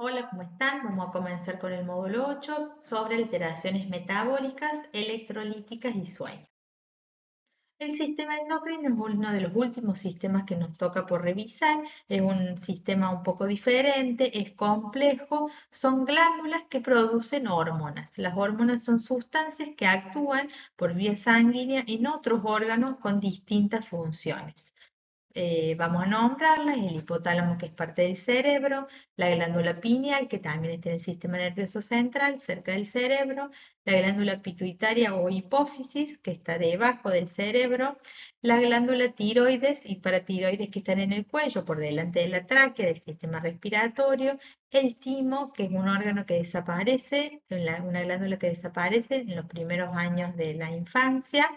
Hola, ¿cómo están? Vamos a comenzar con el módulo 8 sobre alteraciones metabólicas, electrolíticas y sueño. El sistema endocrino es uno de los últimos sistemas que nos toca por revisar. Es un sistema un poco diferente, es complejo, son glándulas que producen hormonas. Las hormonas son sustancias que actúan por vía sanguínea en otros órganos con distintas funciones. Vamos a nombrarlas: el hipotálamo, que es parte del cerebro; la glándula pineal, que también está en el sistema nervioso central, cerca del cerebro; la glándula pituitaria o hipófisis, que está debajo del cerebro; la glándula tiroides y paratiroides, que están en el cuello, por delante de la tráquea, del sistema respiratorio; el timo, que es un órgano que desaparece, una glándula que desaparece en los primeros años de la infancia;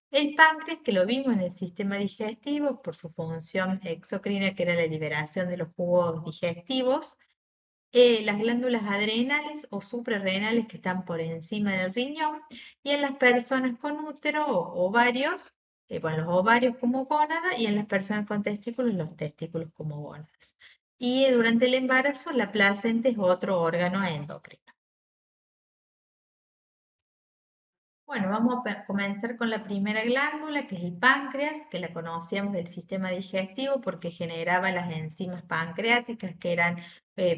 el páncreas, que lo vimos en el sistema digestivo por su función exocrina, que era la liberación de los jugos digestivos; las glándulas adrenales o suprarrenales, que están por encima del riñón; y en las personas con útero o ovarios, bueno, los ovarios como gónada; y en las personas con testículos, los testículos como gónadas. Y durante el embarazo, la placenta es otro órgano endocrino. Bueno, vamos a comenzar con la primera glándula, que es el páncreas, que la conocíamos del sistema digestivo porque generaba las enzimas pancreáticas, que eran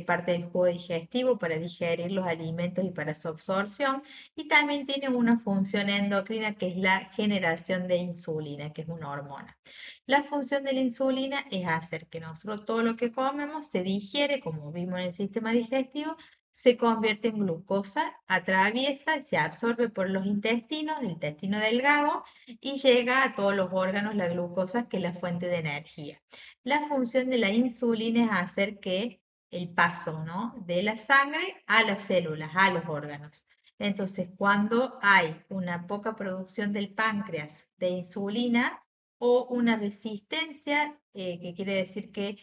parte del jugo digestivo para digerir los alimentos y para su absorción. Y también tiene una función endocrina, que es la generación de insulina, que es una hormona. La función de la insulina es hacer que nosotros todo lo que comemos se digiere, como vimos en el sistema digestivo, se convierte en glucosa, atraviesa y se absorbe por los intestinos, del intestino delgado, y llega a todos los órganos la glucosa, que es la fuente de energía. La función de la insulina es hacer que el paso, ¿no?, de la sangre a las células, a los órganos. Entonces, cuando hay una poca producción del páncreas de insulina o una resistencia, que quiere decir que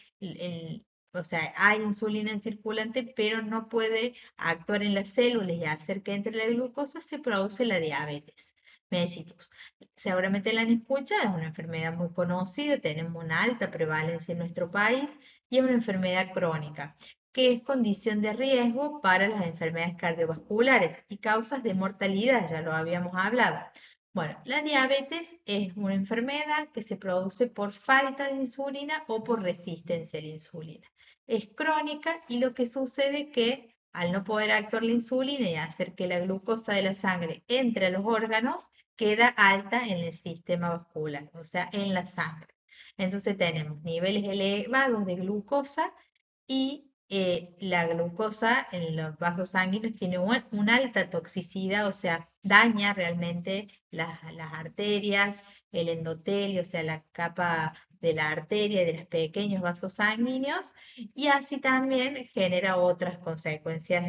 o sea, hay insulina en circulante, pero no puede actuar en las células y hacer que entre la glucosa, se produce la diabetes mellitus. Seguramente la han escuchado, es una enfermedad muy conocida, tenemos una alta prevalencia en nuestro país y es una enfermedad crónica, que es condición de riesgo para las enfermedades cardiovasculares y causas de mortalidad, ya lo habíamos hablado. Bueno, la diabetes es una enfermedad que se produce por falta de insulina o por resistencia a la insulina. Es crónica, y lo que sucede es que al no poder actuar la insulina y hacer que la glucosa de la sangre entre a los órganos, queda alta en el sistema vascular, o sea, en la sangre. Entonces tenemos niveles elevados de glucosa, y la glucosa en los vasos sanguíneos tiene una alta toxicidad, o sea, daña realmente las arterias, el endotelio, o sea, la capa de la arteria y de los pequeños vasos sanguíneos, y así también genera otras consecuencias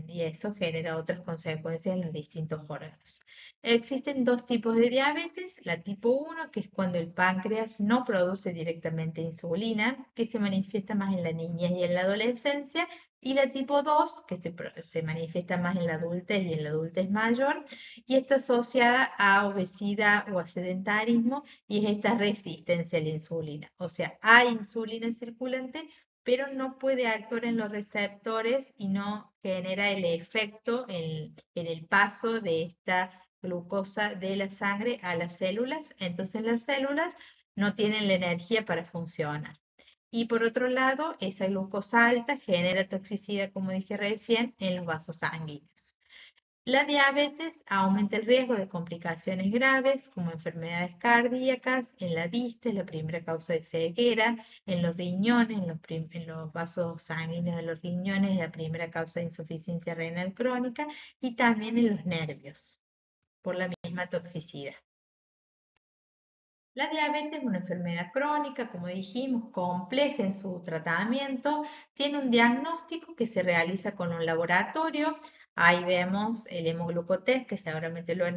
y eso genera otras consecuencias en los distintos órganos. Existen dos tipos de diabetes: la tipo 1, que es cuando el páncreas no produce directamente insulina, que se manifiesta más en la niñez y en la adolescencia; y la tipo 2, que se manifiesta más en la adultez y en la adultez mayor, y está asociada a obesidad o a sedentarismo, y es esta resistencia a la insulina. O sea, hay insulina circulante, pero no puede actuar en los receptores y no genera el efecto en el paso de esta glucosa de la sangre a las células. Entonces las células no tienen la energía para funcionar. Y por otro lado, esa glucosa alta genera toxicidad, como dije recién, en los vasos sanguíneos. La diabetes aumenta el riesgo de complicaciones graves, como enfermedades cardíacas; en la vista es la primera causa de ceguera; en los riñones, en los vasos sanguíneos de los riñones, es la primera causa de insuficiencia renal crónica; y también en los nervios, por la misma toxicidad. La diabetes es una enfermedad crónica, como dijimos, compleja en su tratamiento. Tiene un diagnóstico que se realiza con un laboratorio. Ahí vemos el hemoglucotest, que seguramente lo han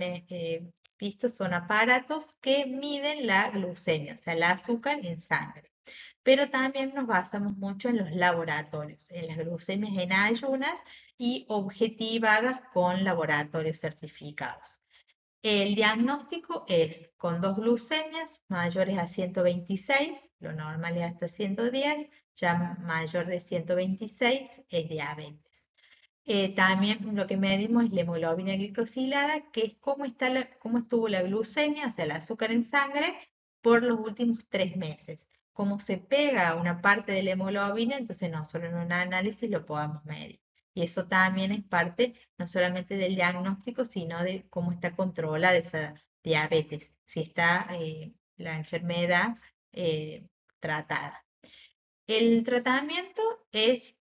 visto. Son aparatos que miden la glucemia, o sea, el azúcar en sangre. Pero también nos basamos mucho en los laboratorios, en las glucemias en ayunas y objetivadas con laboratorios certificados. El diagnóstico es con dos glucemias mayores a 126, lo normal es hasta 110, ya mayor de 126 es diabetes. También lo que medimos es la hemoglobina glicosilada, que es cómo estuvo la glucemia, o sea, el azúcar en sangre, por los últimos 3 meses. Cómo se pega a una parte de la hemoglobina, entonces nosotros en un análisis lo podamos medir. Y eso también es parte no solamente del diagnóstico, sino de cómo está controlada esa diabetes, si está la enfermedad tratada. El tratamiento es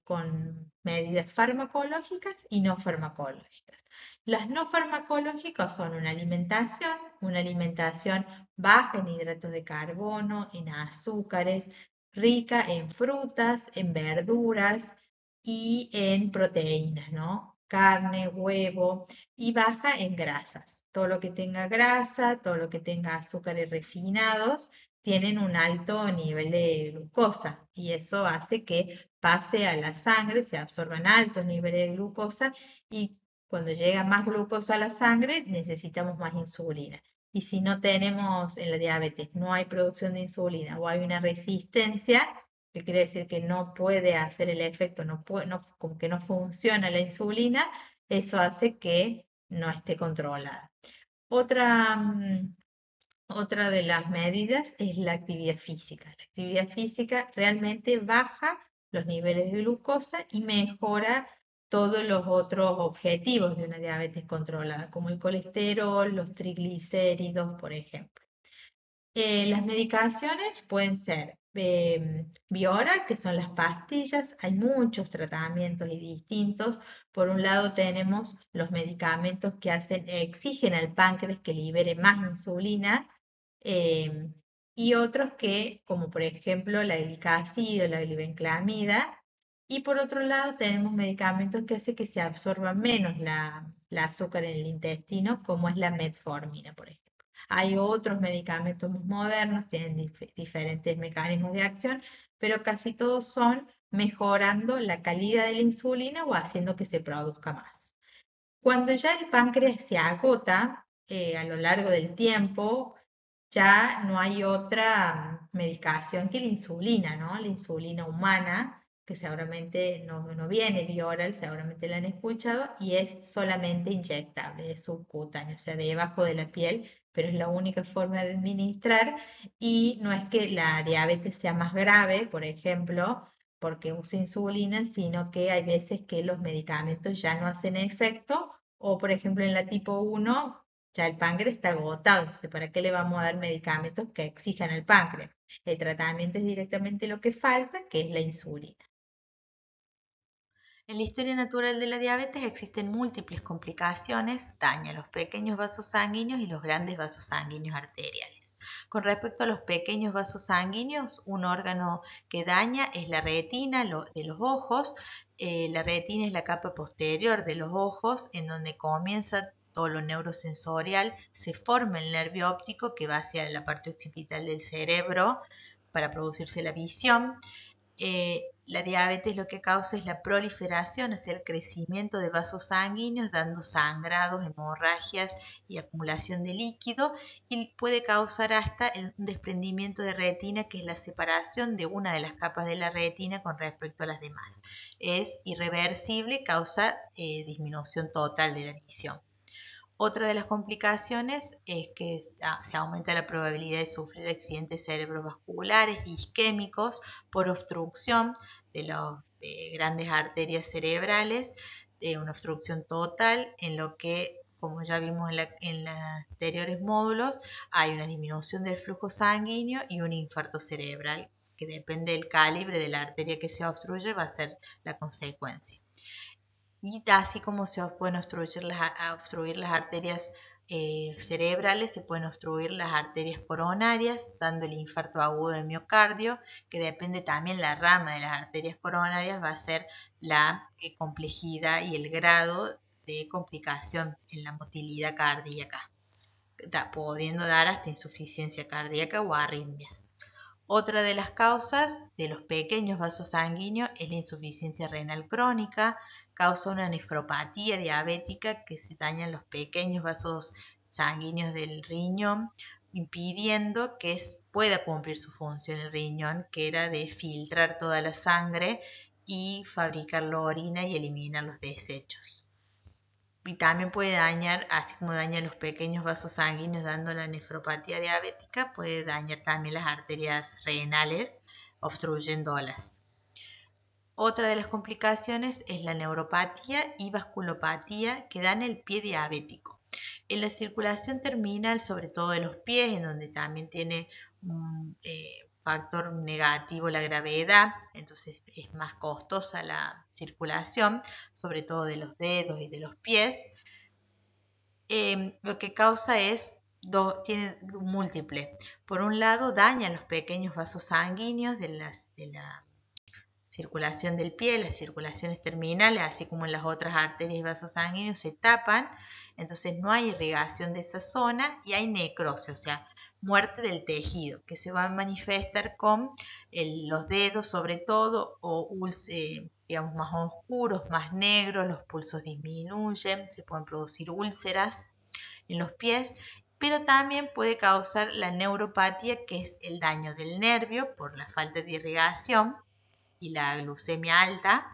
con medidas farmacológicas y no farmacológicas. Las no farmacológicas son una alimentación baja en hidratos de carbono, en azúcares, rica en frutas, en verduras y en proteínas, ¿no? Carne, huevo y baja en grasas. Todo lo que tenga grasa, todo lo que tenga azúcares refinados tienen un alto nivel de glucosa y eso hace que pase a la sangre, se absorban altos niveles de glucosa y cuando llega más glucosa a la sangre necesitamos más insulina. Y si no tenemos en la diabetes, no hay producción de insulina o hay una resistencia, que quiere decir que no puede hacer el efecto, como que no funciona la insulina, eso hace que no esté controlada. Otra, otra de las medidas es la actividad física. La actividad física realmente baja los niveles de glucosa y mejora todos los otros objetivos de una diabetes controlada, como el colesterol, los triglicéridos, por ejemplo. Las medicaciones pueden ser bioral, que son las pastillas. Hay muchos tratamientos y distintos. Por un lado tenemos los medicamentos que exigen al páncreas que libere más insulina eh, y otros que, como por ejemplo la glicazida o la glibenclamida. Y por otro lado tenemos medicamentos que hacen que se absorba menos la azúcar en el intestino, como es la metformina, por ejemplo. Hay otros medicamentos más modernos, tienen diferentes mecanismos de acción, pero casi todos son mejorando la calidad de la insulina o haciendo que se produzca más. Cuando ya el páncreas se agota a lo largo del tiempo, ya no hay otra medicación que la insulina, ¿no? La insulina humana, que seguramente no viene vía oral, seguramente la han escuchado, y es solamente inyectable, es subcutáneo, o sea, debajo de la piel, pero es la única forma de administrar y no es que la diabetes sea más grave, por ejemplo, porque usa insulina, sino que hay veces que los medicamentos ya no hacen efecto o, por ejemplo, en la tipo 1 ya el páncreas está agotado, entonces ¿para qué le vamos a dar medicamentos que exijan el páncreas? El tratamiento es directamente lo que falta, que es la insulina. En la historia natural de la diabetes existen múltiples complicaciones, daña los pequeños vasos sanguíneos y los grandes vasos sanguíneos arteriales. Con respecto a los pequeños vasos sanguíneos, un órgano que daña es la retina de los ojos. La retina es la capa posterior de los ojos en donde comienza todo lo neurosensorial, se forma el nervio óptico que va hacia la parte occipital del cerebro para producirse la visión. La diabetes lo que causa es la proliferación, es el crecimiento de vasos sanguíneos, dando sangrados, hemorragias y acumulación de líquido, y puede causar hasta un desprendimiento de retina, que es la separación de una de las capas de la retina con respecto a las demás. Es irreversible, causa disminución total de la visión. Otra de las complicaciones es que se aumenta la probabilidad de sufrir accidentes cerebrovasculares y isquémicos por obstrucción de las grandes arterias cerebrales, de una obstrucción total en lo que, como ya vimos en los anteriores módulos, hay una disminución del flujo sanguíneo y un infarto cerebral, que depende del calibre de la arteria que se obstruye, va a ser la consecuencia. Y así como se pueden obstruir las arterias cerebrales, se pueden obstruir las arterias coronarias, dando el infarto agudo de miocardio, que depende también la rama de las arterias coronarias, va a ser la complejidad y el grado de complicación en la motilidad cardíaca, pudiendo dar hasta insuficiencia cardíaca o arritmias. Otra de las causas de los pequeños vasos sanguíneos es la insuficiencia renal crónica, causa una nefropatía diabética que se dañan los pequeños vasos sanguíneos del riñón, impidiendo que pueda cumplir su función el riñón, que era de filtrar toda la sangre y fabricar la orina y eliminar los desechos. Y también puede dañar, así como daña los pequeños vasos sanguíneos dando la nefropatía diabética, puede dañar también las arterias renales, obstruyéndolas. Otra de las complicaciones es la neuropatía y vasculopatía que dan el pie diabético. En la circulación terminal, sobre todo de los pies, en donde también tiene un factor negativo la gravedad, entonces es más costosa la circulación, sobre todo de los dedos y de los pies. Lo que causa tiene múltiple. Por un lado, daña los pequeños vasos sanguíneos de la circulación del pie, las circulaciones terminales, así como en las otras arterias y vasos sanguíneos se tapan, entonces no hay irrigación de esa zona y hay necrosis, o sea, muerte del tejido, que se va a manifestar con los dedos sobre todo, o digamos más oscuros, más negros, los pulsos disminuyen, se pueden producir úlceras en los pies, pero también puede causar la neuropatía, que es el daño del nervio por la falta de irrigación y la glucemia alta,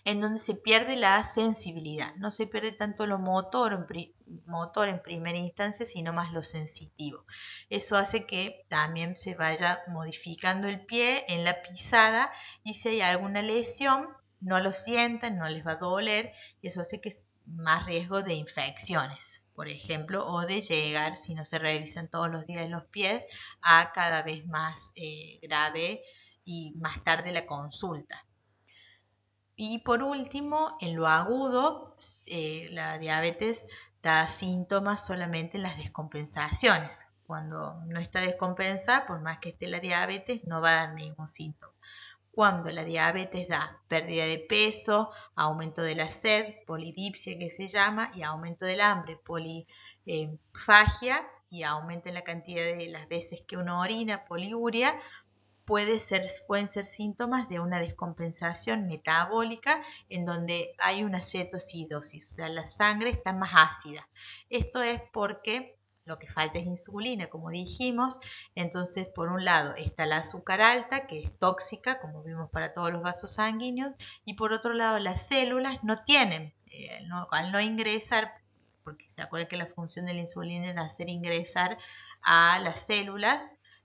en donde se pierde la sensibilidad. No se pierde tanto lo motor en primera instancia, sino más lo sensitivo. Eso hace que también se vaya modificando el pie en la pisada y si hay alguna lesión, no lo sientan, no les va a doler y eso hace que es más riesgo de infecciones, por ejemplo, o de llegar, si no se revisan todos los días los pies, a cada vez más grave y más tarde la consulta. Y por último, en lo agudo, la diabetes da síntomas solamente en las descompensaciones. Cuando no está descompensada, por más que esté la diabetes, no va a dar ningún síntoma. Cuando la diabetes da pérdida de peso, aumento de la sed, polidipsia que se llama, y aumento del hambre, polifagia, y aumento en la cantidad de las veces que uno orina, poliuria, pueden ser síntomas de una descompensación metabólica en donde hay una cetoacidosis, o sea, la sangre está más ácida. Esto es porque lo que falta es insulina, como dijimos. Entonces, por un lado está la azúcar alta, que es tóxica, como vimos para todos los vasos sanguíneos, y por otro lado las células no tienen, al no ingresar, porque se acuerdan que la función de la insulina era hacer ingresar a las células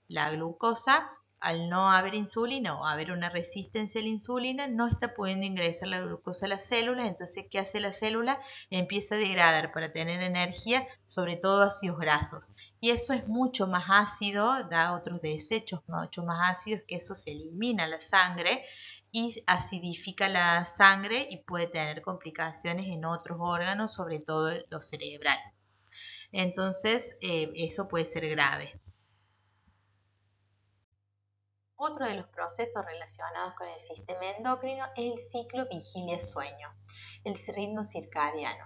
la glucosa. Al no haber insulina o haber una resistencia a la insulina, no está pudiendo ingresar la glucosa a las células. Entonces, ¿qué hace la célula? Empieza a degradar para tener energía, sobre todo ácidos grasos. Y eso es mucho más ácido, da otros desechos mucho más ácidos, que eso se elimina la sangre y acidifica la sangre y puede tener complicaciones en otros órganos, sobre todo los cerebrales. Entonces, eso puede ser grave. Otro de los procesos relacionados con el sistema endocrino es el ciclo vigilia-sueño, el ritmo circadiano.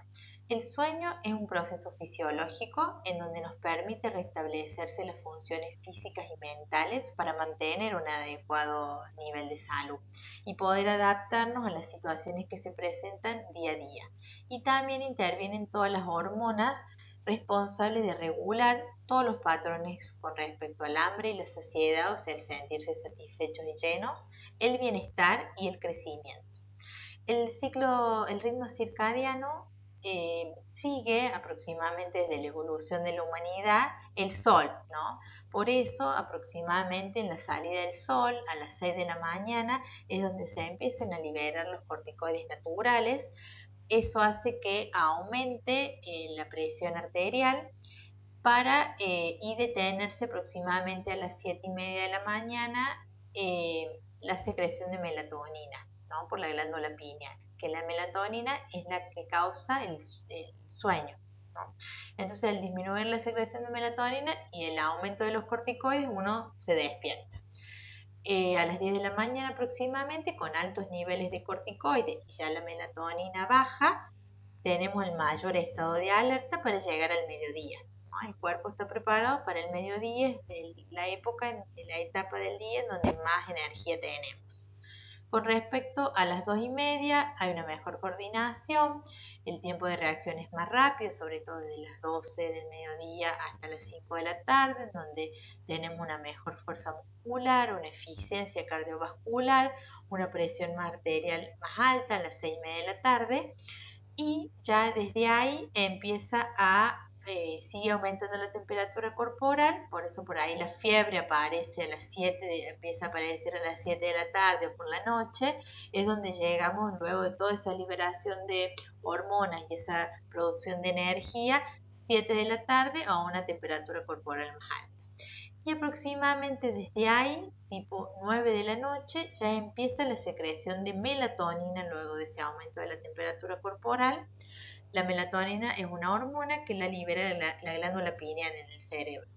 El sueño es un proceso fisiológico en donde nos permite restablecerse las funciones físicas y mentales para mantener un adecuado nivel de salud y poder adaptarnos a las situaciones que se presentan día a día. Y también intervienen todas las hormonas responsable de regular todos los patrones con respecto al hambre y la saciedad, o sea, el sentirse satisfechos y llenos, el bienestar y el crecimiento. El ritmo circadiano sigue aproximadamente desde la evolución de la humanidad el sol, ¿no? Por eso aproximadamente en la salida del sol a las 6 de la mañana es donde se empiezan a liberar los corticoides naturales. Eso hace que aumente la presión arterial y detenerse aproximadamente a las 7:30 de la mañana la secreción de melatonina, ¿no? Por la glándula pineal, que la melatonina es la que causa el sueño, ¿no? Entonces, al disminuir la secreción de melatonina y el aumento de los corticoides, uno se despierta. A las 10 de la mañana aproximadamente, con altos niveles de corticoides y ya la melatonina baja, tenemos el mayor estado de alerta para llegar al mediodía. ¿no? El cuerpo está preparado para el mediodía, es la época, la etapa del día en donde más energía tenemos. Con respecto a las 2:30 hay una mejor coordinación, el tiempo de reacción es más rápido, sobre todo desde las 12 del mediodía hasta las 5 de la tarde, en donde tenemos una mejor fuerza muscular, una eficiencia cardiovascular, una presión arterial más alta a las 6:30 de la tarde y ya desde ahí empieza a sigue aumentando la temperatura corporal, por eso por ahí la fiebre aparece a las 7, empieza a aparecer a las 7 de la tarde o por la noche, es donde llegamos luego de toda esa liberación de hormonas y esa producción de energía, 7 de la tarde a una temperatura corporal más alta. Y aproximadamente desde ahí, tipo 9 de la noche, ya empieza la secreción de melatonina luego de ese aumento de la temperatura corporal. La melatonina es una hormona que la libera la glándula pineal en el cerebro.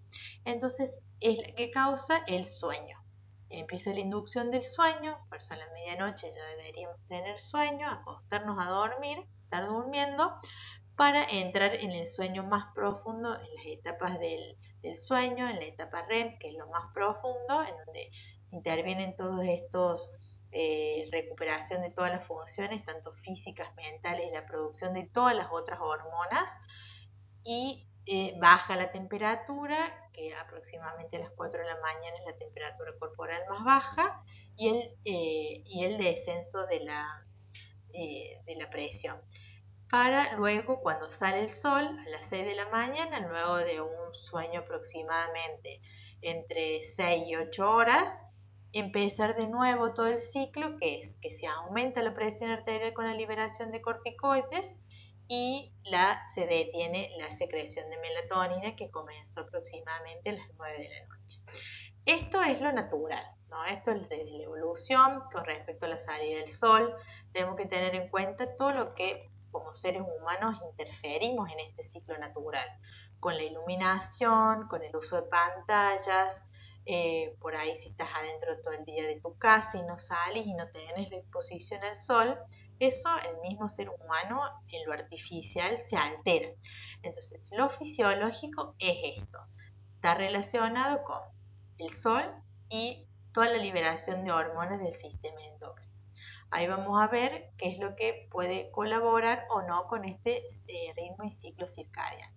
Entonces es la que causa el sueño. Empieza la inducción del sueño, por eso a la medianoche ya deberíamos tener sueño, acostarnos a dormir, estar durmiendo, para entrar en el sueño más profundo, en las etapas del sueño, en la etapa REM, que es lo más profundo, en donde intervienen todos estos recuperación de todas las funciones, tanto físicas, mentales, y la producción de todas las otras hormonas, y baja la temperatura, que aproximadamente a las 4 de la mañana es la temperatura corporal más baja, y el descenso de la presión para luego cuando sale el sol a las 6 de la mañana, luego de un sueño aproximadamente entre 6 y 8 horas, empezar de nuevo todo el ciclo, que es que se aumenta la presión arterial con la liberación de corticoides y se detiene la secreción de melatonina que comenzó aproximadamente a las 9 de la noche. Esto es lo natural, ¿no? Esto es desde la evolución con respecto a la salida del sol. Tenemos que tener en cuenta todo lo que como seres humanos interferimos en este ciclo natural, con la iluminación, con el uso de pantallas, por ahí si estás adentro todo el día de tu casa y no sales y no tenés la exposición al sol, eso el mismo ser humano en lo artificial se altera. Entonces lo fisiológico es esto, está relacionado con el sol y toda la liberación de hormonas del sistema endocrino. Ahí vamos a ver qué es lo que puede colaborar o no con este ritmo y ciclo circadiano.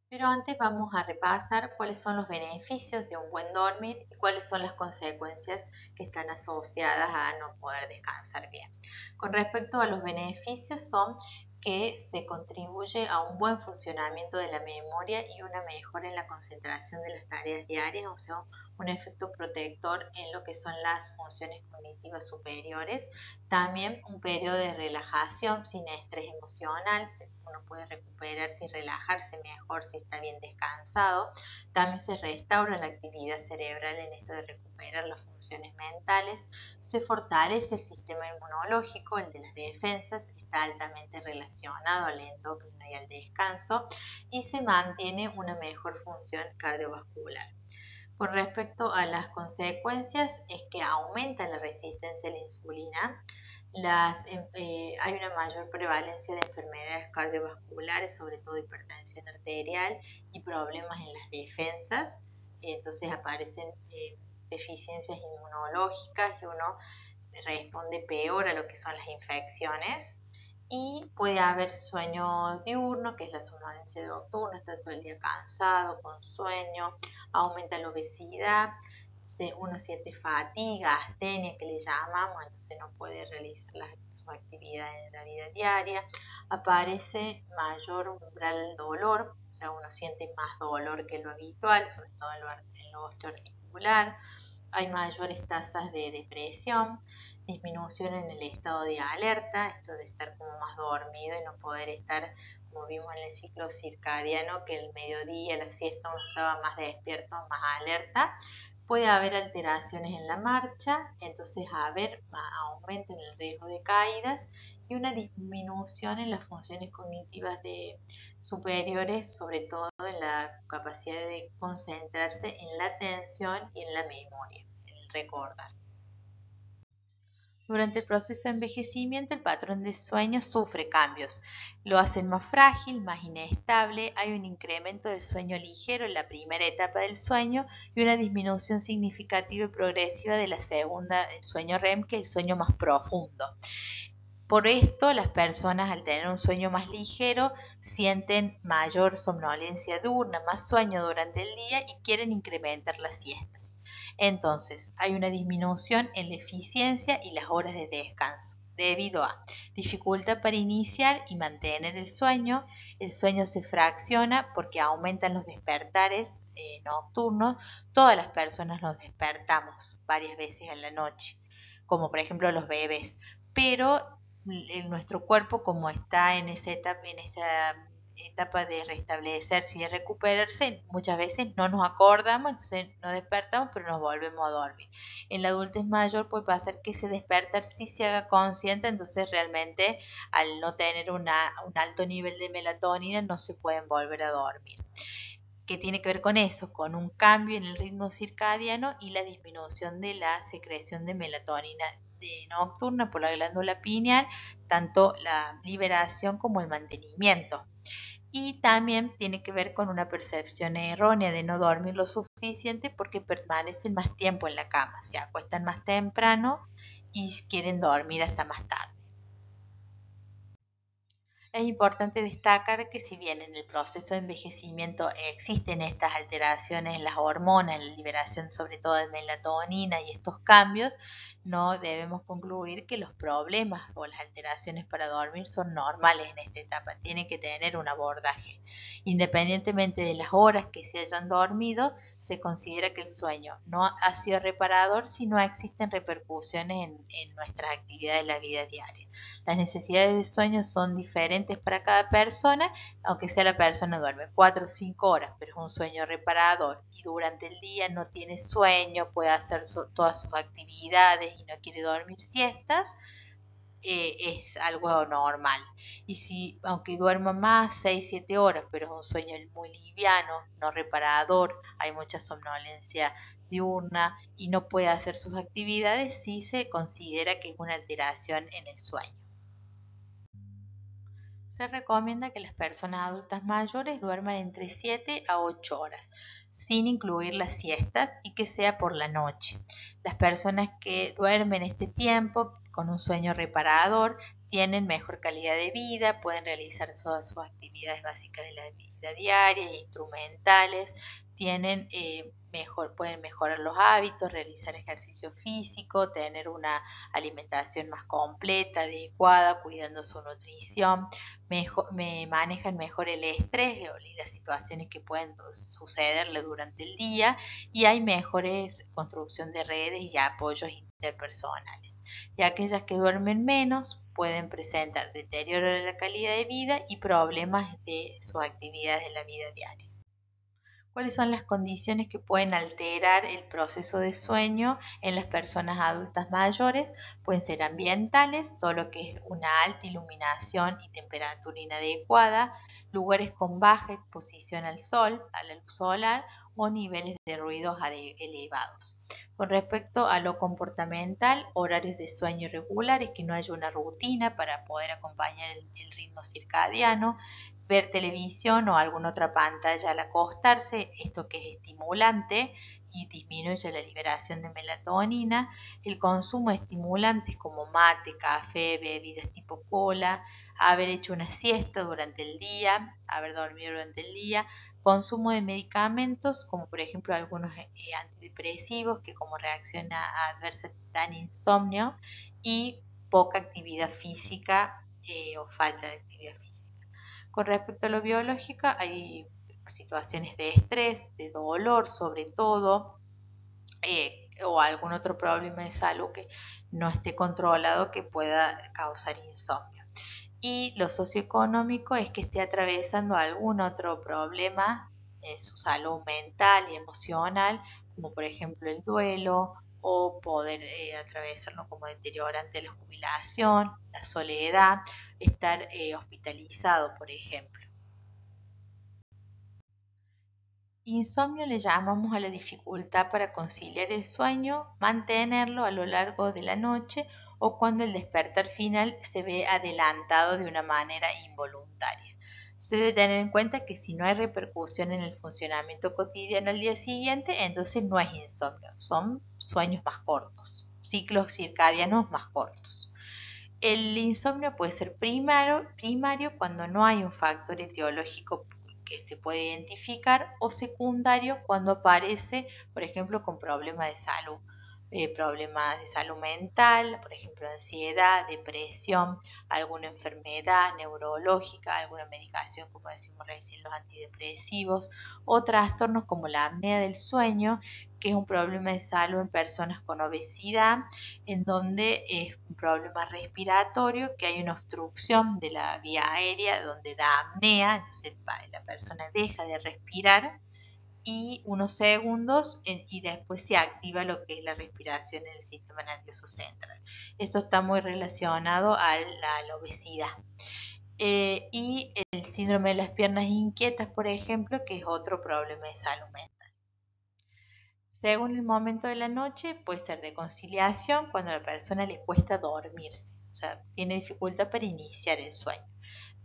Pero antes vamos a repasar cuáles son los beneficios de un buen dormir y cuáles son las consecuencias que están asociadas a no poder descansar bien. Con respecto a los beneficios son que se contribuye a un buen funcionamiento de la memoria y una mejora en la concentración de las tareas diarias, o sea, un efecto protector en lo que son las funciones cognitivas superiores. También un periodo de relajación sin estrés emocional, uno puede recuperarse y relajarse mejor si está bien descansado. También se restaura la actividad cerebral en esto de recuperar las funciones mentales. Se fortalece el sistema inmunológico, el de las defensas, está altamente relacionado al endocrino y al descanso y se mantiene una mejor función cardiovascular. Con respecto a las consecuencias, es que aumenta la resistencia a la insulina, hay una mayor prevalencia de enfermedades cardiovasculares, sobre todo hipertensión arterial y problemas en las defensas, entonces aparecen deficiencias inmunológicas y uno responde peor a lo que son las infecciones y puede haber sueño diurno, que es la somnolencia nocturna, está todo el día cansado, con sueño, aumenta la obesidad, uno siente fatiga, astenia que le llamamos, entonces no puede realizar sus actividades en la vida diaria, aparece mayor umbral del dolor, o sea, uno siente más dolor que lo habitual, sobre todo en lo osteoarticular, hay mayores tasas de depresión, disminución en el estado de alerta, esto de estar como más dormido y no poder estar, como vimos en el ciclo circadiano, que el mediodía, la siesta uno estaba más despierto, más alerta. Puede haber alteraciones en la marcha, entonces haber aumento en el riesgo de caídas y una disminución en las funciones cognitivas superiores, sobre todo en la capacidad de concentrarse en la atención y en la memoria, en el recordar. Durante el proceso de envejecimiento, el patrón de sueño sufre cambios. Lo hacen más frágil, más inestable, hay un incremento del sueño ligero en la primera etapa del sueño y una disminución significativa y progresiva de la segunda, el sueño REM, que es el sueño más profundo. Por esto, las personas al tener un sueño más ligero sienten mayor somnolencia diurna, más sueño durante el día y quieren incrementar las siestas. Entonces, hay una disminución en la eficiencia y las horas de descanso, debido a dificultad para iniciar y mantener el sueño se fracciona porque aumentan los despertares nocturnos, todas las personas nos despertamos varias veces en la noche, como por ejemplo los bebés, pero nuestro cuerpo, como está en esa etapa de restablecerse y de recuperarse, muchas veces no nos acordamos, entonces nos despertamos pero nos volvemos a dormir. En la adultez mayor puede pasar que ese despertar sí se haga consciente, entonces realmente al no tener un alto nivel de melatonina no se pueden volver a dormir. ¿Qué tiene que ver con eso? Con un cambio en el ritmo circadiano y la disminución de la secreción de melatonina nocturna por la glándula pineal, tanto la liberación como el mantenimiento. Y también tiene que ver con una percepción errónea de no dormir lo suficiente porque permanecen más tiempo en la cama, se acuestan más temprano y quieren dormir hasta más tarde. Es importante destacar que si bien en el proceso de envejecimiento existen estas alteraciones en las hormonas, en la liberación sobre todo de melatonina y estos cambios, no debemos concluir que los problemas o las alteraciones para dormir son normales en esta etapa. Tiene que tener un abordaje. Independientemente de las horas que se hayan dormido, se considera que el sueño no ha sido reparador si no existen repercusiones en nuestras actividades de la vida diaria. Las necesidades de sueño son diferentes para cada persona, aunque sea la persona duerme 4 o 5 horas, pero es un sueño reparador y durante el día no tiene sueño, puede hacer todas sus actividades y no quiere dormir siestas, es algo normal. Y si, aunque duerma más 6 7 horas, pero es un sueño muy liviano, no reparador, hay mucha somnolencia diurna y no puede hacer sus actividades, sí se considera que es una alteración en el sueño. Se recomienda que las personas adultas mayores duerman entre 7 a 8 horas, sin incluir las siestas y que sea por la noche. Las personas que duermen este tiempo con un sueño reparador tienen mejor calidad de vida, pueden realizar todas sus actividades básicas de la vida diaria e instrumentales, pueden mejorar los hábitos, realizar ejercicio físico, tener una alimentación más completa, adecuada, cuidando su nutrición, manejan mejor el estrés y las situaciones que pueden sucederle durante el día y hay mejores construcción de redes y apoyos interpersonales. Y aquellas que duermen menos pueden presentar deterioro de la calidad de vida y problemas de sus actividades de la vida diaria. ¿Cuáles son las condiciones que pueden alterar el proceso de sueño en las personas adultas mayores? Pueden ser ambientales, todo lo que es una alta iluminación y temperatura inadecuada, lugares con baja exposición al sol, a la luz solar o niveles de ruidos elevados. Con respecto a lo comportamental, horarios de sueño irregulares, que no haya una rutina para poder acompañar el ritmo circadiano, ver televisión o alguna otra pantalla al acostarse, esto que es estimulante y disminuye la liberación de melatonina, el consumo de estimulantes como mate, café, bebidas tipo cola, haber hecho una siesta durante el día, haber dormido durante el día, consumo de medicamentos como por ejemplo algunos antidepresivos que como reacción adversa dan insomnio y poca actividad física o falta de actividad física. Con respecto a lo biológico, hay situaciones de estrés, de dolor sobre todo, o algún otro problema de salud que no esté controlado que pueda causar insomnio. Y lo socioeconómico es que esté atravesando algún otro problema en su salud mental y emocional, como por ejemplo el duelo o poder atravesarlo como deteriorante de la jubilación, la soledad, estar hospitalizado, por ejemplo. Insomnio le llamamos a la dificultad para conciliar el sueño, mantenerlo a lo largo de la noche o cuando el despertar final se ve adelantado de una manera involuntaria. Se debe tener en cuenta que si no hay repercusión en el funcionamiento cotidiano al día siguiente, entonces no es insomnio, son sueños más cortos, ciclos circadianos más cortos. El insomnio puede ser primario cuando no hay un factor etiológico que se puede identificar o secundario cuando aparece, por ejemplo, con problemas de salud mental, por ejemplo, ansiedad, depresión, alguna enfermedad neurológica, alguna medicación, como decimos recién, los antidepresivos, o trastornos como la apnea del sueño, que es un problema de salud en personas con obesidad, en donde es un problema respiratorio, que hay una obstrucción de la vía aérea donde da apnea, entonces la persona deja de respirar y unos segundos y después se activa lo que es la respiración en el sistema nervioso central. Esto está muy relacionado a la obesidad. Y el síndrome de las piernas inquietas, por ejemplo, que es otro problema de salud mental. Según el momento de la noche, puede ser de conciliación cuando a la persona le cuesta dormirse, o sea, tiene dificultad para iniciar el sueño.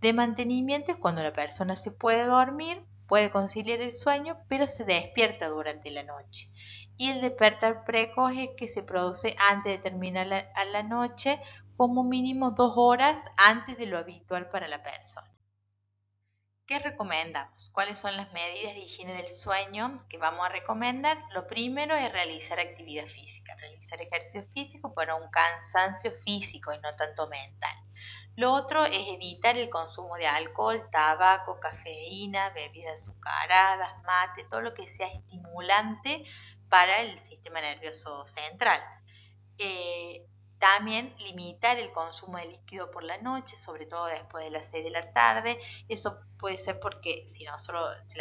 De mantenimiento es cuando la persona se puede dormir, puede conciliar el sueño, pero se despierta durante la noche. Y el despertar precoz es que se produce antes de terminar la noche, como mínimo 2 horas antes de lo habitual para la persona. ¿Qué recomendamos? ¿Cuáles son las medidas de higiene del sueño que vamos a recomendar? Lo primero es realizar actividad física, realizar ejercicio físico para un cansancio físico y no tanto mental. Lo otro es evitar el consumo de alcohol, tabaco, cafeína, bebidas azucaradas, mate, todo lo que sea estimulante para el sistema nervioso central. También limitar el consumo de líquido por la noche, sobre todo después de las 6 de la tarde. Eso puede ser porque si las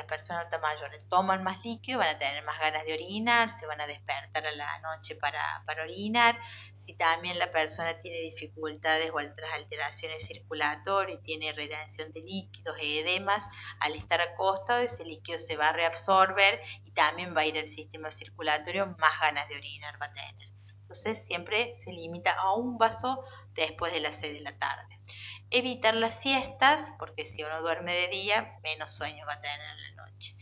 personas adultas mayores toman más líquido, van a tener más ganas de orinar, se van a despertar a la noche para orinar. Si también la persona tiene dificultades o otras alteraciones circulatorias, tiene retención de líquidos, edemas, al estar acostado ese líquido se va a reabsorber y también va a ir al sistema circulatorio, más ganas de orinar va a tener. Entonces siempre se limita a un vaso después de las 6 de la tarde. Evitar las siestas, porque si uno duerme de día, menos sueño va a tener en la noche.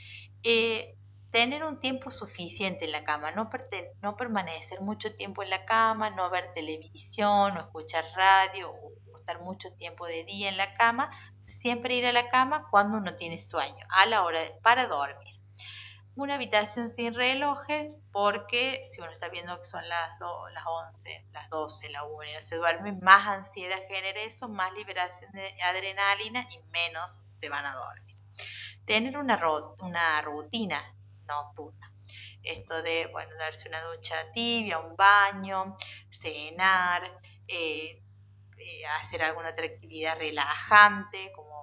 Tener un tiempo suficiente en la cama, no permanecer mucho tiempo en la cama, no ver televisión o escuchar radio o estar mucho tiempo de día en la cama, siempre ir a la cama cuando uno tiene sueño, a la hora para dormir. Una habitación sin relojes, porque si uno está viendo que son las 11, las 12, la 1 y no se duerme, más ansiedad genera eso, más liberación de adrenalina y menos se van a dormir. Tener una rutina nocturna. Esto de, darse una ducha tibia, un baño, cenar, eh, hacer alguna otra actividad relajante, como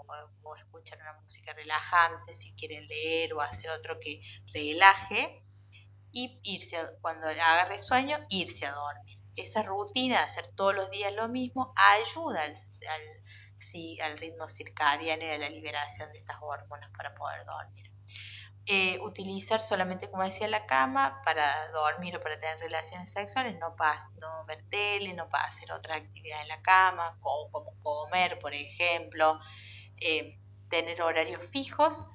escuchar una música relajante, si quieren leer o hacer otro que relaje, y cuando agarre sueño, irse a dormir. Esa rutina de hacer todos los días lo mismo ayuda al ritmo circadiano y a la liberación de estas hormonas para poder dormir. Utilizar solamente, como decía, la cama para dormir o para tener relaciones sexuales, no ver tele, no para hacer otra actividad en la cama, como comer, por ejemplo, tener horarios fijos,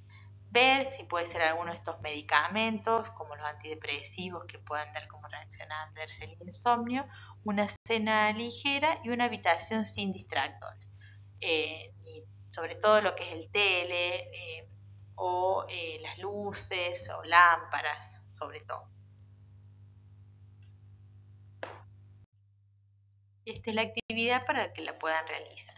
ver si puede ser alguno de estos medicamentos, como los antidepresivos que puedan dar como reacción a el insomnio, una cena ligera y una habitación sin distractores. Y sobre todo lo que es el tele, o las luces o lámparas, sobre todo. Esta es la actividad para que la puedan realizar.